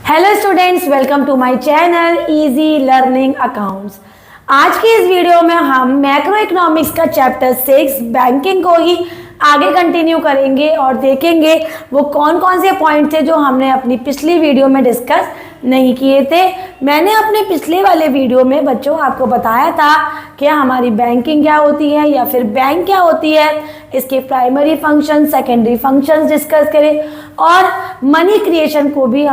Hello students, welcome to my channel easy learning accounts. आज की इस वीडियो में हम मैक्रो इकोनॉमिक्स का चैप्टर 6 बैंकिंग को ही आगे कंटिन्यू करेंगे और देखेंगे वो कौन कौन से पॉइंट थे जो हमने अपनी पिछली वीडियो में डिस्कस नहीं किए थे। मैंने अपने पिछले वाले वीडियो में बच्चों आपको बताया था कि हमारी बैंकिंग क्या होती है या फिर बैंक क्या होती है, इसके primary function, secondary functions discuss करें और मनी क्रिएशन को भी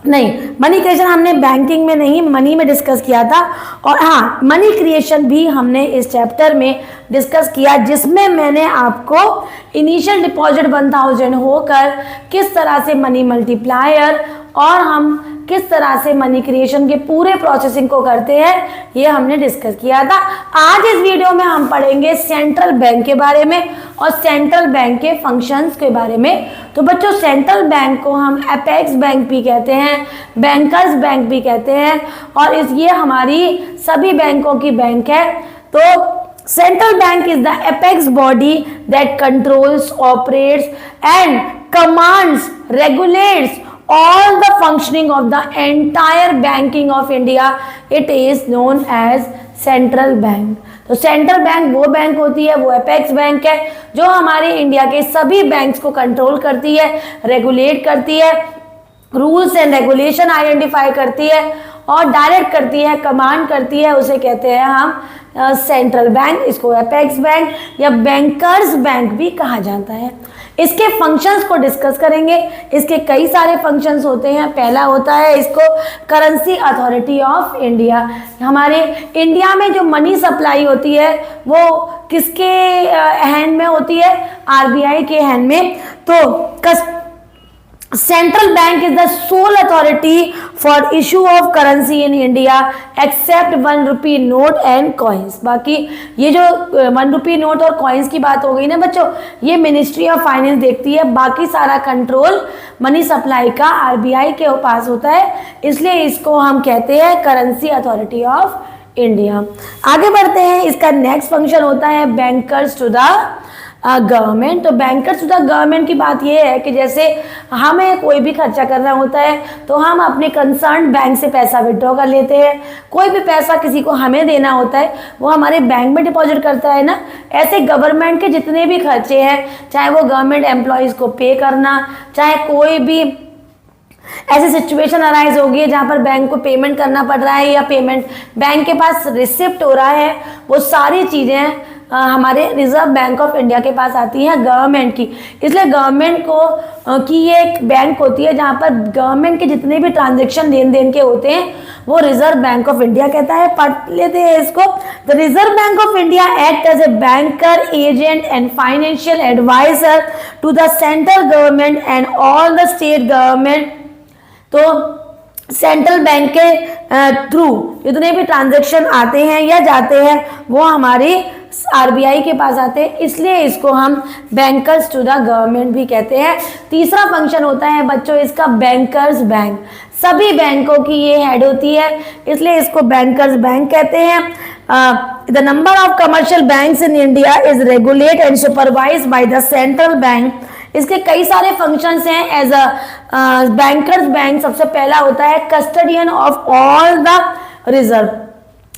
मनी क्रिएशन हमने बैंकिंग में नहीं, मनी में डिस्कस किया था। और हाँ, मनी क्रिएशन भी हमने इस चैप्टर में डिस्कस किया, जिसमें मैंने आपको इनिशियल डिपॉजिट 1000 होकर किस तरह से मनी मल्टीप्लायर और हम किस तरह से मनी क्रिएशन के पूरे प्रोसेसिंग को करते हैं, ये हमने डिस्कस किया था। आज इस वीडियो में हम पढ़ेंगे सेंट्रल बैंक के बारे में और सेंट्रल बैंक के फंक्शंस के बारे में। तो बच्चों, सेंट्रल बैंक को हम अपेक्स बैंक भी कहते हैं, बैंकर्स बैंक भी कहते हैं और ये हमारी सभी बैंकों की बैंक है। तो Central Bank is the apex body that controls, operates and commands, regulates all the functioning of the entire banking of India. It is known as Central Bank. तो सेंट्रल बैंक वो बैंक होती है, वो apex bank है जो हमारे India के सभी बैंक्स को कंट्रोल करती है, रेगुलेट करती है, रूल्स एंड रेगुलेशन आइडेंटिफाई करती है और डायरेक्ट करती है, कमांड करती है। उसे कहते हैं हम सेंट्रल बैंक। इसको अपेक्स बैंक या बैंकर्स बैंक भी कहा जाता है। इसके फंक्शंस को डिस्कस करेंगे। इसके कई सारे फंक्शंस होते हैं। पहला होता है इसको करेंसी अथॉरिटी ऑफ इंडिया। हमारे इंडिया में जो मनी सप्लाई होती है वो किसके हैंड में होती है? आरबीआई के हैंड में। तो Central Bank is the sole authority for issue of currency in India except 1 rupee note and coins। बाकी ये जो 1 rupee नोट और कॉइन्स की बात हो गई ना बच्चों, ये मिनिस्ट्री ऑफ फाइनेंस देखती है। बाकी सारा कंट्रोल मनी सप्लाई का आरबीआई के पास होता है, इसलिए इसको हम कहते हैं करेंसी अथॉरिटी ऑफ इंडिया। आगे बढ़ते हैं। इसका नेक्स्ट फंक्शन होता है बैंकर्स टू द गवर्नमेंट। तो बैंकर्स टू द गवर्नमेंट की बात यह है कि जैसे हमें कोई भी खर्चा करना होता है तो हम अपने कंसर्न बैंक से पैसा विड्रॉ कर लेते हैं। कोई भी पैसा किसी को हमें देना होता है वो हमारे बैंक में डिपॉजिट करता है ना। ऐसे गवर्नमेंट के जितने भी खर्चे हैं, चाहे वो गवर्नमेंट एम्प्लॉयज़ को पे करना, चाहे कोई भी ऐसी सिचुएशन अराइज होगी जहाँ पर बैंक को पेमेंट करना पड़ रहा है या पेमेंट बैंक के पास रिसिप्ट हो रहा है, वो सारी चीज़ें हमारे रिजर्व बैंक ऑफ इंडिया के पास आती है गवर्नमेंट की। इसलिए गवर्नमेंट को की ये एक बैंक होती है जहाँ पर गवर्नमेंट के जितने भी ट्रांजैक्शन लेन देन के होते हैं वो रिजर्व बैंक ऑफ इंडिया कहता है। पढ़ लेते हैं इसको। The reserve bank of India act as a banker, agent and financial advisor to the central government and all the state government. तो सेंट्रल बैंक के थ्रू जितने भी ट्रांजैक्शन आते हैं या जाते हैं वो हमारे आरबीआई के पास आते हैं, इसलिए इसको हम बैंकर्स टू द गवर्नमेंट भी कहते हैं। तीसरा फंक्शन होता है बच्चों इसका बैंकर्स बैंक। सभी बैंकों की ये हेड होती है, इसलिए इसको बैंकर्स बैंक कहते हैं। The number of commercial banks in India is regulate and supervised bye the central bank. इसके कई सारे फंक्शंस हैं एज अ बैंकर्स बैंक। सबसे पहला होता है custodian of all the reserve.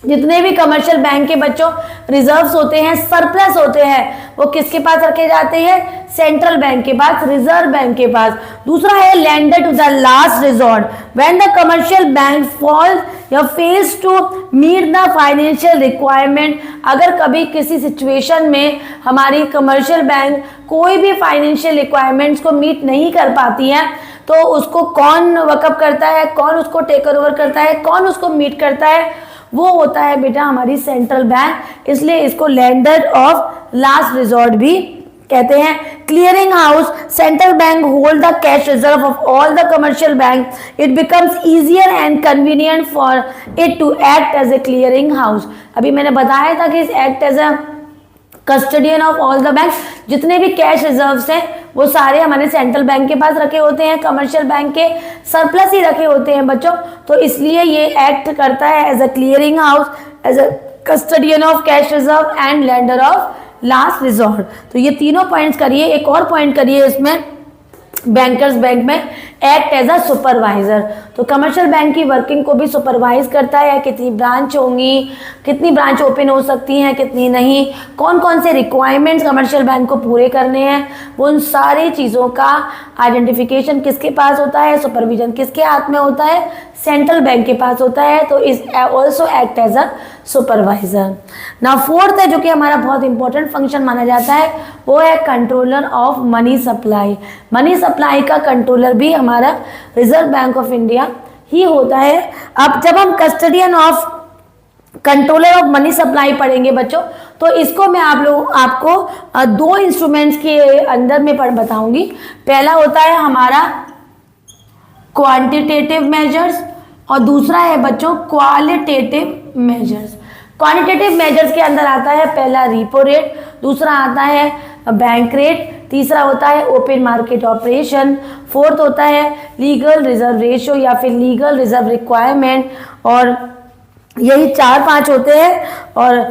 जितने भी कमर्शियल बैंक के बच्चों रिजर्व्स होते हैं, सरप्लस होते हैं, वो किसके पास रखे जाते हैं? सेंट्रल बैंक के पास, रिजर्व बैंक के पास। दूसरा है lender to the last resort when the commercial bank falls या fails to meet the financial requirement. अगर कभी किसी सिचुएशन में हमारी कमर्शियल बैंक कोई भी फाइनेंशियल रिक्वायरमेंट्स को मीट नहीं कर पाती है तो उसको कौन वकअप करता है, कौन उसको टेक ओवर करता है, कौन उसको मीट करता है? वो होता है बेटा हमारी सेंट्रल बैंक। इसलिए इसको लेंडर ऑफ लास्ट रिजॉर्ट भी कहते हैं। Clearing house, central bank hold the cash reserve of all the commercial bank. It becomes easier and convenient for it to act as a clearing house. अभी मैंने बताया था कि इस act as a custodian of all the bank. जितने भी cash reserves हैं वो सारे हमारे सेंट्रल बैंक के पास रखे होते हैं, कमर्शियल बैंक के सरप्लस ही रखे होते हैं बच्चों। तो इसलिए ये एक्ट करता है as a clearing house, as a custodian of cash reserve and lender of last resort. तो ये तीनों पॉइंट्स करिए। एक और पॉइंट करिए इसमें बैंकर्स बैंक में एक्ट एज अ सुपरवाइजर। तो कमर्शियल बैंक की वर्किंग को भी सुपरवाइज करता है, कितनी ब्रांच होंगी, कितनी ब्रांच ओपन हो सकती हैं, कितनी नहीं, कौन कौन से रिक्वायरमेंट्स कमर्शियल बैंक को पूरे करने हैं, वो उन सारी चीज़ों का आइडेंटिफिकेशन किसके पास होता है, सुपरविजन किसके हाथ में होता है, सेंट्रल बैंक के पास होता है। तो is also act as a supervisor. ना फोर्थ है जो कि हमारा बहुत इंपॉर्टेंट फंक्शन माना जाता है, वो है controller of money supply. Money supply का कंट्रोलर भी हमारा रिजर्व बैंक ऑफ इंडिया ही होता है। अब जब हम custodian of controller of money supply पढ़ेंगे बच्चों, तो इसको मैं आपको दो इंस्ट्रूमेंट्स के अंदर में बताऊंगी। पहला होता है हमारा क्वांटिटेटिव मेजर्स और दूसरा है बच्चों क्वालिटेटिव मेजर्स। क्वांटिटेटिव मेजर्स के अंदर आता है पहला रिपो रेट, दूसरा आता है बैंक रेट, तीसरा होता है ओपन मार्केट ऑपरेशन, फोर्थ होता है लीगल रिजर्व रेशियो या फिर लीगल रिजर्व रिक्वायरमेंट, और यही 4-5 होते हैं। और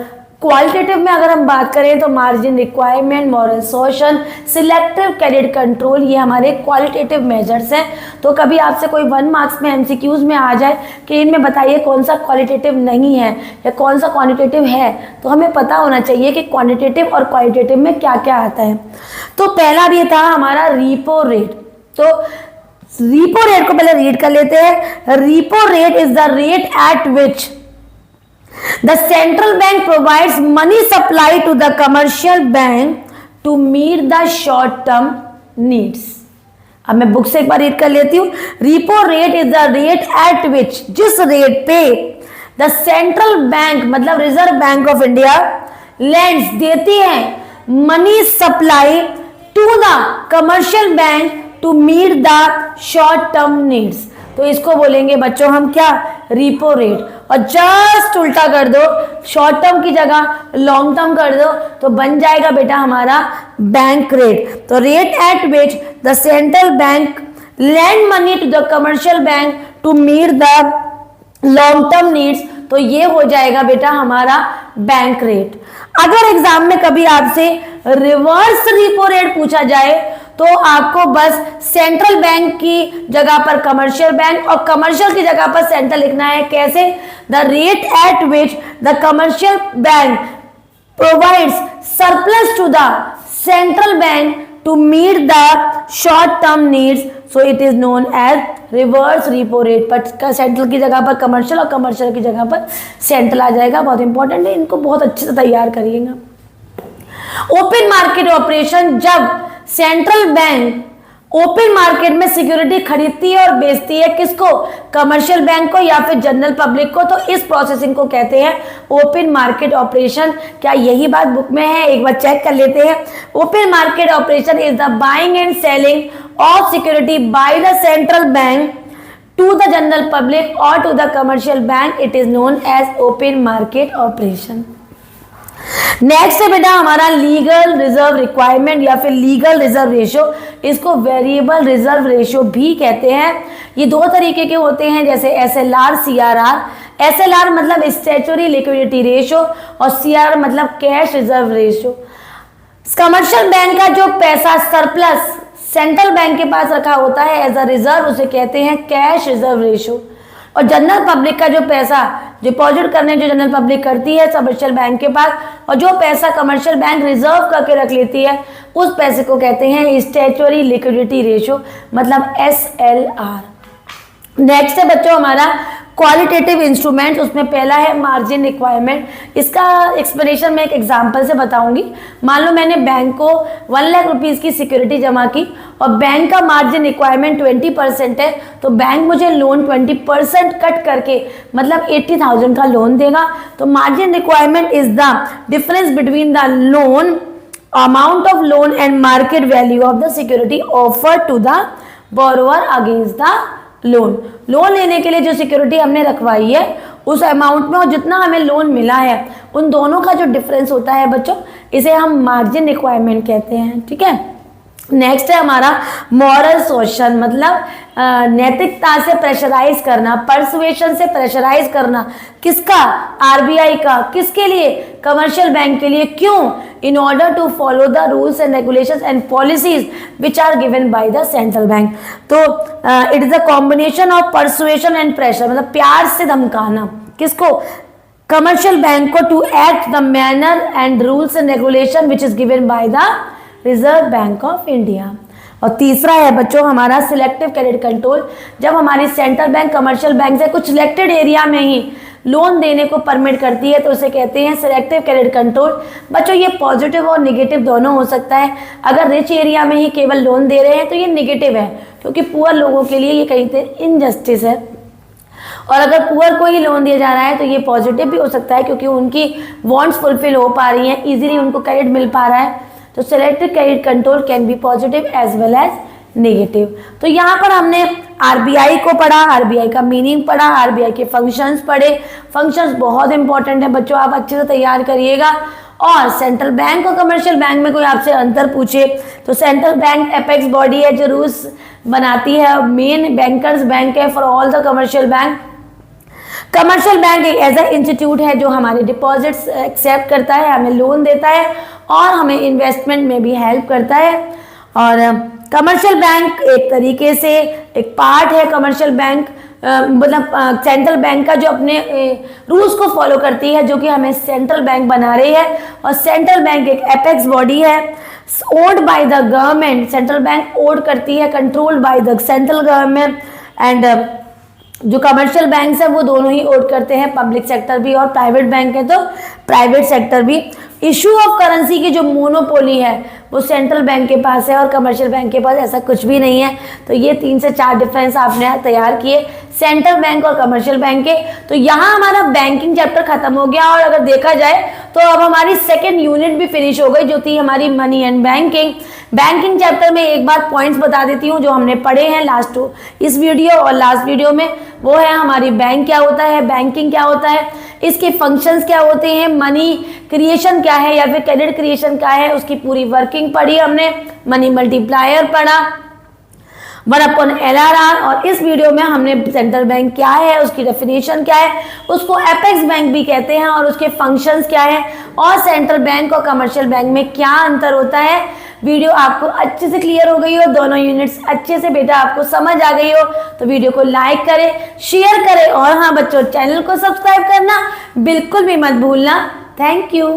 क्वालिटेटिव में अगर हम बात करें तो margin requirement, moral suasion, selective credit control, ये हमारे क्वालिटेटिव मेजर्स हैं। तो कभी आपसे कोई 1 मार्क्स में एमसीक्यूज में आ जाए कि इनमें बताइए कौन सा क्वालिटेटिव नहीं है या कौन सा क्वांटिटेटिव है, तो हमें पता होना चाहिए कि क्वांटिटेटिव और क्वालिटेटिव में क्या क्या आता है। तो पहला भी था हमारा रीपो रेट। तो रीपो रेट को पहले रीड कर लेते हैं। Repo rate is the rate at which the central bank provides money supply to the commercial bank to meet the short term needs। अब मैं बुक से एक बार रीड कर लेती हूँ। Repo rate is the rate at which, जिस rate पे the central bank मतलब reserve bank of India lends देती है money supply to the commercial bank to meet the short term needs. तो इसको बोलेंगे बच्चों हम क्या, रिपो रेट। और जस्ट उल्टा कर दो, शॉर्ट टर्म की जगह लॉन्ग टर्म कर दो, तो बन जाएगा बेटा हमारा बैंक रेट। तो rate at which the central bank lend money to the commercial bank to meet the long term needs, तो ये हो जाएगा बेटा हमारा बैंक रेट। अगर एग्जाम में कभी आपसे रिवर्स रिपो रेट पूछा जाए तो आपको बस सेंट्रल बैंक की जगह पर कमर्शियल बैंक और कमर्शियल की जगह पर सेंट्रल लिखना है। कैसे, the rate at which the commercial bank provides surplus to the central bank to meet the short term needs, so it is known as reverse repo rate. पर central की जगह पर कमर्शियल और कमर्शियल की जगह पर सेंट्रल आ जाएगा। बहुत इंपॉर्टेंट है, इनको बहुत अच्छे से तैयार करिएगा। ओपन मार्केट ऑपरेशन, जब सेंट्रल बैंक ओपन मार्केट में सिक्योरिटी खरीदती है और बेचती है, किसको, कमर्शियल बैंक को या फिर जनरल पब्लिक को, तो इस प्रोसेसिंग को कहते हैं ओपन मार्केट ऑपरेशन। क्या यही बात बुक में है, एक बार चेक कर लेते हैं। Open market operation is the buying and selling of security by the central bank to the general public और to the commercial bank, it is known as open market operation. Next है बेटा हमारा legal reserve requirement या फिर legal reserve ratio, इसको variable reserve ratio भी कहते हैं। ये दो तरीके के होते हैं, जैसे SLR, CRR। SLR मतलब स्टैट्यूटरी लिक्विडिटी रेशियो और CRR मतलब cash reserve ratio. Commercial bank का जो पैसा सरप्लस सेंट्रल बैंक के पास रखा होता है एज अ रिजर्व, उसे कहते हैं कैश रिजर्व रेशियो। और जनरल पब्लिक का जो पैसा डिपॉजिट करने जो जनरल पब्लिक करती है कमर्शियल बैंक के पास, और जो पैसा कमर्शियल बैंक रिजर्व करके रख लेती है, उस पैसे को कहते हैं स्टैट्यूटरी लिक्विडिटी रेशियो मतलब SLR। नेक्स्ट है बच्चों हमारा क्वालिटेटिव इंस्ट्रूमेंट, उसमें पहला है मार्जिन रिक्वायरमेंट। इसका एक्सप्लेनेशन मैं एक एग्जांपल से बताऊंगी। मान लो मैंने बैंक को 1 लाख रुपीस की सिक्योरिटी जमा की और बैंक का मार्जिन रिक्वायरमेंट 20% है, तो बैंक मुझे लोन 20% कट करके मतलब 80,000 का लोन देगा। तो margin requirement is the difference between the loan amount of loan and market value of the security offered to the borrower against the loan. Loan लेने के लिए जो सिक्योरिटी हमने रखवाई है उस अमाउंट में और जितना हमें लोन मिला है, उन दोनों का जो डिफरेंस होता है बच्चों, इसे हम मार्जिन रिक्वायरमेंट कहते हैं। ठीक है, नेक्स्ट है हमारा मॉरल सोशल, मतलब नैतिकता से प्रेशराइज करना, परसुएशन से प्रेशराइज करना, किसका? आरबीआई का। किसके लिए? कमर्शियल बैंक के लिए। क्यों? In order to follow the rules and regulations and policies which are given by the central bank. तो it is a combination of persuasion and pressure, मतलब प्यार से धमकाना। किसको? कमर्शियल बैंक को, to act the manner and rules and regulation which is given by the reserve bank of India. और तीसरा है बच्चों हमारा सिलेक्टिव क्रेडिट कंट्रोल। जब हमारी सेंट्रल बैंक कमर्शियल बैंक से कुछ सिलेक्टेड एरिया में ही लोन देने को परमिट करती है तो उसे कहते हैं सिलेक्टिव क्रेडिट कंट्रोल। बच्चों ये पॉजिटिव और निगेटिव दोनों हो सकता है। अगर रिच एरिया में ही केवल लोन दे रहे हैं तो ये निगेटिव है, क्योंकि पुअर लोगों के लिए ये कहीं से इनजस्टिस है। और अगर पुअर को ही लोन दिया जा रहा है तो ये पॉजिटिव भी हो सकता है, क्योंकि उनकी वांट्स फुलफिल हो पा रही हैं, इजीली उनको क्रेडिट मिल पा रहा है। तो selective credit control can be positive as well as negative. तो यहाँ पर हमने आरबीआई को पढ़ा, आरबीआई का मीनिंग पढ़ा, आरबीआई के फंक्शंस पढ़े। फंक्शंस बहुत इंपॉर्टेंट है बच्चों, आप अच्छे से तैयार करिएगा। और सेंट्रल बैंक और कमर्शियल बैंक में कोई आपसे अंतर पूछे तो सेंट्रल बैंक एपेक्स बॉडी है जो रूल्स बनाती है, मेन बैंकर्स बैंक है for all the commercial bank. Commercial bank एक ऐसा इंस्टीट्यूट है जो हमारे डिपॉजिट्स एक्सेप्ट करता है, हमें लोन देता है और हमें इन्वेस्टमेंट में भी हेल्प करता है। और कमर्शियल बैंक एक तरीके से एक पार्ट है कमर्शियल बैंक, मतलब सेंट्रल बैंक का, जो अपने रूल्स को फॉलो करती है, जो कि हमें सेंट्रल बैंक बना रही है। और सेंट्रल बैंक एक एपेक्स बॉडी है owned by the government. Central bank owned करती है, controlled by the central government. And जो कमर्शियल बैंक्स है वो दोनों ही ओड करते हैं, पब्लिक सेक्टर भी और प्राइवेट बैंक है तो प्राइवेट सेक्टर भी। इशू ऑफ करेंसी की जो मोनोपोली है वो सेंट्रल बैंक के पास है और कमर्शियल बैंक के पास ऐसा कुछ भी नहीं है। तो ये 3 से 4 डिफरेंस आपने तैयार किए सेंट्रल बैंक और कमर्शियल बैंक के। तो यहाँ हमारा बैंकिंग चैप्टर खत्म हो गया। और अगर देखा जाए तो अब हमारी सेकेंड यूनिट भी फिनिश हो गई, जो थी हमारी money and banking. Banking chapter में एक बार पॉइंट्स बता देती हूँ जो हमने पढ़े हैं लास्ट इस वीडियो और लास्ट वीडियो में। वो है हमारी बैंक क्या होता है, बैंकिंग क्या होता है, इसके फंक्शंस क्या होते हैं, मनी क्रिएशन क्या है या फिर क्रेडिट क्रिएशन क्या है, उसकी पूरी वर्किंग पढ़ी हमने, मनी मल्टीप्लायर पढ़ा, 1/LRR। और इस वीडियो में हमने सेंट्रल बैंक क्या है, उसकी डेफिनेशन क्या है, उसको एपेक्स बैंक भी कहते हैं और उसके फंक्शंस क्या है, और सेंट्रल बैंक और कमर्शियल बैंक में क्या अंतर होता है। वीडियो आपको अच्छे से क्लियर हो गई हो, दोनों यूनिट्स अच्छे से बेटा आपको समझ आ गई हो तो वीडियो को लाइक करें, शेयर करें और हाँ बच्चों चैनल को सब्सक्राइब करना बिल्कुल भी मत भूलना। Thank you.